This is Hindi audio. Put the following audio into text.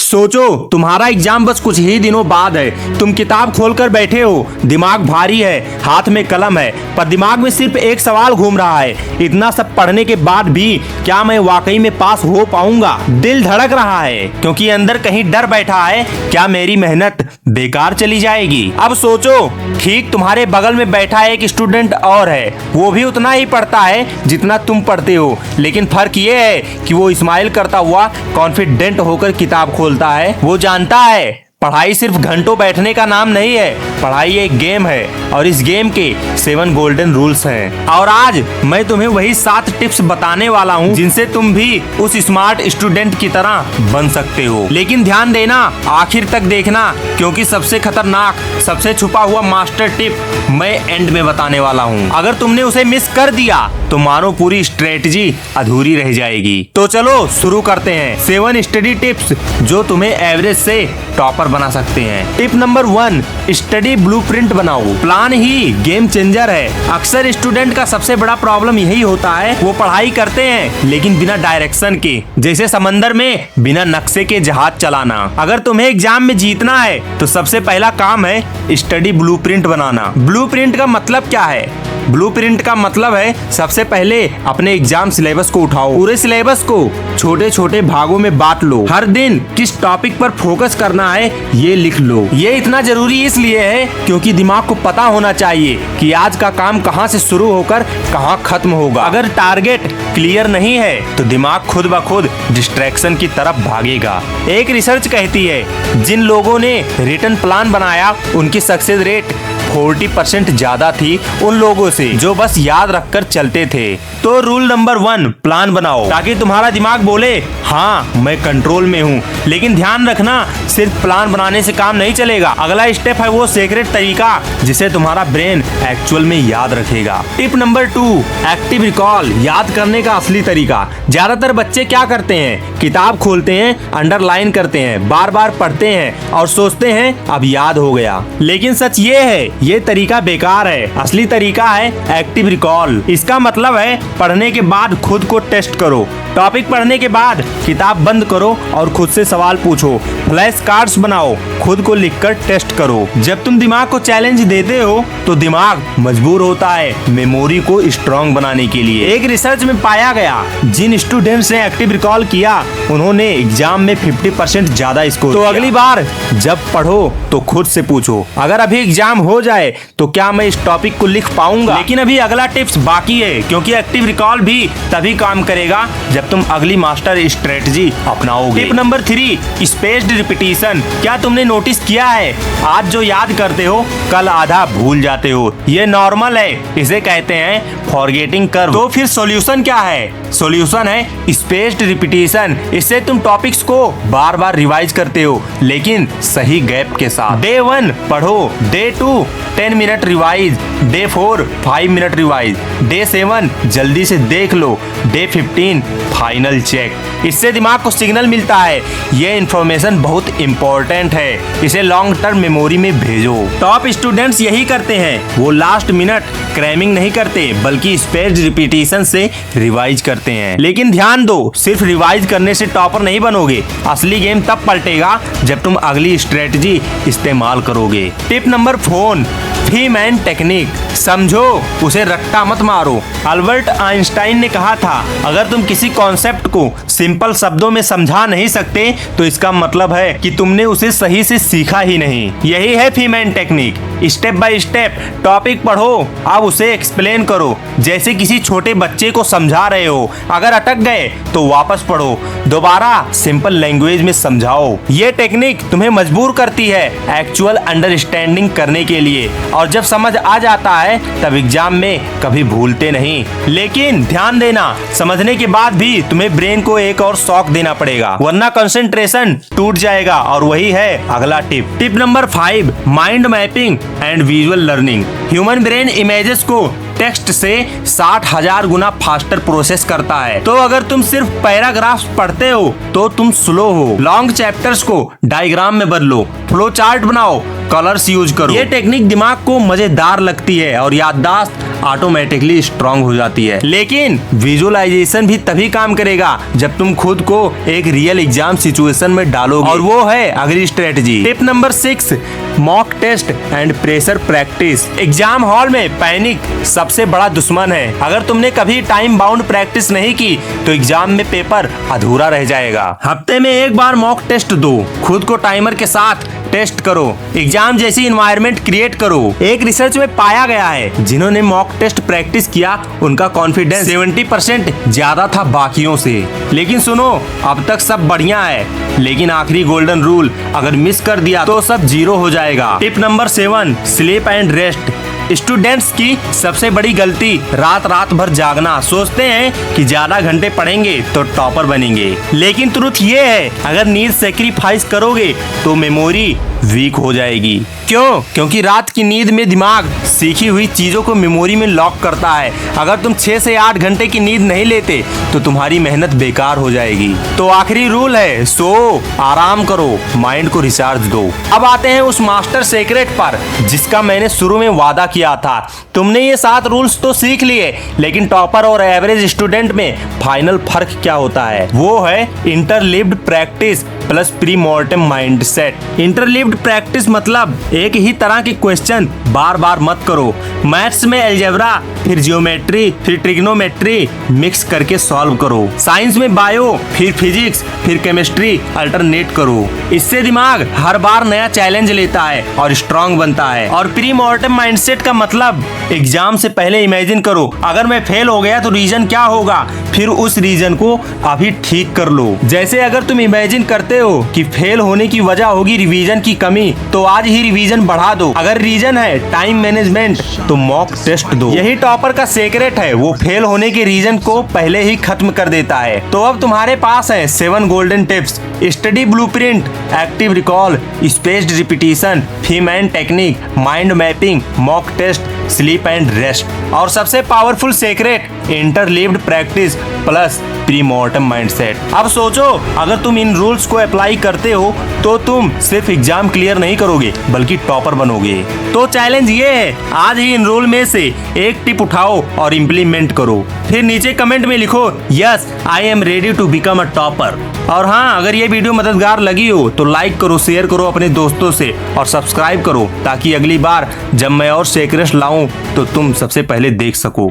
सोचो तुम्हारा एग्जाम बस कुछ ही दिनों बाद है। तुम किताब खोलकर बैठे हो, दिमाग भारी है, हाथ में कलम है, पर दिमाग में सिर्फ एक सवाल घूम रहा है, इतना सब पढ़ने के बाद भी क्या मैं वाकई में पास हो पाऊंगा। दिल धड़क रहा है क्योंकि अंदर कहीं डर बैठा है, क्या मेरी मेहनत बेकार चली जाएगी। अब सोचो ठीक तुम्हारे बगल में बैठा एक स्टूडेंट और है, वो भी उतना ही पढ़ता है जितना तुम पढ़ते हो, लेकिन फर्क ये है कि वो स्माइल करता हुआ कॉन्फिडेंट होकर किताब खोलता है। वो जानता है पढ़ाई सिर्फ घंटों बैठने का नाम नहीं है, पढ़ाई एक गेम है और इस गेम के 7 गोल्डन रूल्स हैं। और आज मैं तुम्हें वही 7 टिप्स बताने वाला हूँ जिनसे तुम भी उस स्मार्ट स्टूडेंट की तरह बन सकते हो। लेकिन ध्यान देना, आखिर तक देखना, क्योंकि सबसे खतरनाक, सबसे छुपा हुआ मास्टर टिप मैं एंड में बताने वाला हूँ। अगर तुमने उसे मिस कर दिया तो मानो पूरी स्ट्रेटजी अधूरी रह जाएगी। तो चलो शुरू करते हैं 7 स्टडी टिप्स जो तुम्हें एवरेज से टॉपर बना सकते हैं। टिप नंबर 1, स्टडी ब्लूप्रिंट बनाओ। प्लान ही गेम चेंजर है। अक्सर स्टूडेंट का सबसे बड़ा प्रॉब्लम यही होता है, वो पढ़ाई करते हैं लेकिन बिना डायरेक्शन के, जैसे समंदर में बिना नक्शे के जहाज चलाना। अगर तुम्हें एग्जाम में जीतना है तो सबसे पहला काम है स्टडी ब्लूप्रिंट बनाना। ब्लूप्रिंट का मतलब क्या है? ब्लूप्रिंट का मतलब है सबसे पहले अपने एग्जाम सिलेबस को उठाओ, पूरे सिलेबस को छोटे छोटे भागों में बांट लो, हर दिन किस टॉपिक पर फोकस करना है ये लिख लो। ये इतना जरूरी इसलिए है क्योंकि दिमाग को पता होना चाहिए कि आज का काम कहाँ से शुरू होकर कहाँ खत्म होगा। अगर टारगेट क्लियर नहीं है तो दिमाग खुद ब खुद डिस्ट्रैक्शन की तरफ भागेगा। एक रिसर्च कहती है जिन लोगों ने रिटन प्लान बनाया उनकी सक्सेस रेट 40% ज्यादा थी उन लोगों से जो बस याद रखकर चलते थे। तो रूल नंबर 1, प्लान बनाओ ताकि तुम्हारा दिमाग बोले हाँ मैं कंट्रोल में हूँ। लेकिन ध्यान रखना, सिर्फ प्लान बनाने से काम नहीं चलेगा। अगला स्टेप है वो सीक्रेट तरीका जिसे तुम्हारा ब्रेन एक्चुअल में याद रखेगा। टिप नंबर 2, एक्टिव रिकॉल, याद करने का असली तरीका। ज्यादातर बच्चे क्या करते हैं, किताब खोलते हैं, अंडरलाइन करते हैं, बार बार पढ़ते हैं और सोचते हैं अब याद हो गया। लेकिन सच ये है ये तरीका बेकार है। असली तरीका है एक्टिव रिकॉल। इसका मतलब है पढ़ने के बाद खुद को टेस्ट करो। टॉपिक पढ़ने के बाद किताब बंद करो और खुद से सवाल पूछो। फ्लैश कार्ड्स बनाओ, खुद को लिखकर टेस्ट करो। जब तुम दिमाग को चैलेंज देते हो तो दिमाग मजबूर होता है मेमोरी को स्ट्रॉन्ग बनाने के लिए। एक रिसर्च में पाया गया जिन स्टूडेंट्स ने एक्टिव रिकॉल किया उन्होंने एग्जाम में 50% ज्यादा स्कोर। तो अगली बार जब पढ़ो तो खुद से पूछो अगर अभी एग्जाम हो जाए तो क्या मैं इस टॉपिक को लिख पाऊंगा। लेकिन अभी अगला टिप्स बाकी है क्योंकि एक्टिव रिकॉल भी तभी काम करेगा जब तुम अगली मास्टर स्ट्रेटजी अपनाओगे। Tip number 3, spaced repetition. क्या तुमने नोटिस किया है आज जो याद करते हो कल आधा भूल जाते हो? ये नॉर्मल है, इसे कहते हैं फॉरगेटिंग कर्व। तो फिर सॉल्यूशन क्या है? सॉल्यूशन है स्पेस्ड रिपीटिशन। इससे तुम टॉपिक्स को बार बार रिवाइज करते हो लेकिन सही गैप के साथ। डे 1 पढ़ो, day 2 10 minute revise, day 4 5 minute revise, day 7 जल्दी से देख लो, डे 15 फाइनल चेक। इससे दिमाग को सिग्नल मिलता है ये इन्फॉर्मेशन बहुत इंपॉर्टेंट है, इसे लॉन्ग टर्म मेमोरी में भेजो। टॉप स्टूडेंट्स यही करते हैं, वो लास्ट मिनट क्रैमिंग नहीं करते बल्कि स्पेस्ड रिपीटिशन से रिवाइज करते हैं। लेकिन ध्यान दो, सिर्फ रिवाइज करने से टॉपर नहीं बनोगे। असली गेम तब पलटेगा जब तुम अगली स्ट्रेटजी इस्तेमाल करोगे। Tip number 4, Feynman technique. समझो, उसे रट्टा मत मारो। अल्बर्ट आइंस्टाइन ने कहा था अगर तुम किसी कॉन्सेप्ट को सिंपल शब्दों में समझा नहीं सकते तो इसका मतलब है कि तुमने उसे सही से सीखा ही नहीं। यही है Feynman technique. Step by step topic पढ़ो, अब उसे एक्सप्लेन करो जैसे किसी छोटे बच्चे को समझा रहे हो। अगर अटक गए तो वापस पढ़ो, दोबारा सिंपल लैंग्वेज में समझाओ। ये टेक्निक तुम्हें मजबूर करती है एक्चुअल अंडरस्टैंडिंग करने के लिए, और जब समझ आ जाता है तब एग्जाम में कभी भूलते नहीं। लेकिन ध्यान देना, समझने के बाद भी तुम्हें ब्रेन को एक और शॉक देना पड़ेगा वरना कंसंट्रेशन टूट जाएगा। और वही है अगला tip. Tip number 5, mind mapping and visual learning. Human brain images को टेक्स्ट से 60,000 गुना फास्टर प्रोसेस करता है। तो अगर तुम सिर्फ पैराग्राफ्स पढ़ते हो तो तुम स्लो हो। लॉन्ग चैप्टर्स को डायग्राम में बदलो, फ्लो चार्ट बनाओ, कलर्स यूज करो। ये टेक्निक दिमाग को मजेदार लगती है और याददाश्त ऑटोमेटिकली स्ट्रांग हो जाती है। लेकिन विजुअलाइजेशन भी तभी काम करेगा जब तुम खुद को एक रियल एग्जाम सिचुएशन में डालोगे, और वो है अगली strategy. Tip number 6, mock test and pressure practice. Exam hall में पैनिक सबसे बड़ा दुश्मन है। अगर तुमने कभी टाइम बाउंड प्रैक्टिस नहीं की तो एग्जाम में पेपर अधूरा रह जाएगा। हफ्ते में एक बार मॉक टेस्ट दो, खुद को टाइमर के साथ टेस्ट करो, एग्जाम जैसी इन्वायरमेंट क्रिएट करो। एक रिसर्च में पाया गया है जिन्होंने मॉक टेस्ट प्रैक्टिस किया उनका कॉन्फिडेंस 70% ज्यादा था बाकियों से। लेकिन सुनो, अब तक सब बढ़िया है, लेकिन आखिरी गोल्डन रूल अगर मिस कर दिया तो सब जीरो हो जाएगा। Tip number 7, sleep and rest. Students की सबसे बड़ी गलती रात भर जागना। सोचते हैं कि ज्यादा घंटे पढ़ेंगे तो टॉपर बनेंगे, लेकिन ट्रुथ ये है अगर नींद सेक्रीफाइस करोगे तो मेमोरी वीक हो जाएगी। क्यों? क्योंकि रात की नींद में दिमाग सीखी हुई चीजों को मेमोरी में लॉक करता है। अगर तुम 6 से 8 घंटे की नींद नहीं लेते तो तुम्हारी मेहनत बेकार हो जाएगी। तो आखिरी रूल है, सो आराम करो, माइंड को रिचार्ज दो। अब आते हैं उस मास्टर सीक्रेट पर जिसका मैंने शुरू में वादा किया था। तुमने ये 7 रूल्स तो सीख लिए, लेकिन टॉपर और एवरेज स्टूडेंट में फाइनल फर्क क्या होता है? वो है interleaved practice plus pre mortem mindset. Interleaved practice मतलब एक ही तरह के क्वेश्चन बार बार मत करो। मैथ्स में अलजेब्रा, फिर जियोमेट्री, फिर ट्रिग्नोमेट्री मिक्स करके सॉल्व करो। साइंस में बायो, फिर फिजिक्स, फिर केमिस्ट्री अल्टरनेट करो। इससे दिमाग हर बार नया चैलेंज लेता है और स्ट्रांग बनता है। और प्री मॉर्टम माइंडसेट का मतलब एग्जाम से पहले इमेजिन करो, अगर मैं फेल हो गया तो रीजन क्या होगा, फिर उस रीजन को अभी ठीक कर लो। जैसे अगर तुम इमेजिन करते हो कि फेल होने की वजह होगी रिवीजन की कमी, तो आज ही रिवीजन बढ़ा दो। अगर रीजन है टाइम मैनेजमेंट तो मॉक टेस्ट दो। यही टॉपर का सीक्रेट है, वो फेल होने के रीजन को पहले ही खत्म कर देता है। तो अब तुम्हारे पास है 7 golden tips: study blueprint, active recall, spaced repetition, Feynman technique, mind mapping, mock test, sleep and rest, और सबसे powerful secret interleaved practice plus pre mortem mindset. अब सोचो, अगर तुम इन रूल्स को अप्लाई करते हो तो तुम सिर्फ एग्जाम क्लियर नहीं करोगे बल्कि टॉपर बनोगे। तो चैलेंज ये है, आज ही इन रूल में से एक टिप उठाओ और इम्प्लीमेंट करो। फिर नीचे कमेंट में लिखो, yes I am ready to become a topper. और हाँ, अगर ये वीडियो मददगार लगी हो तो लाइक करो, शेयर करो अपने दोस्तों से और सब्सक्राइब करो, ताकि अगली बार जब मैं और सीक्रेट्स लाऊं तो तुम सबसे पहले देख सको।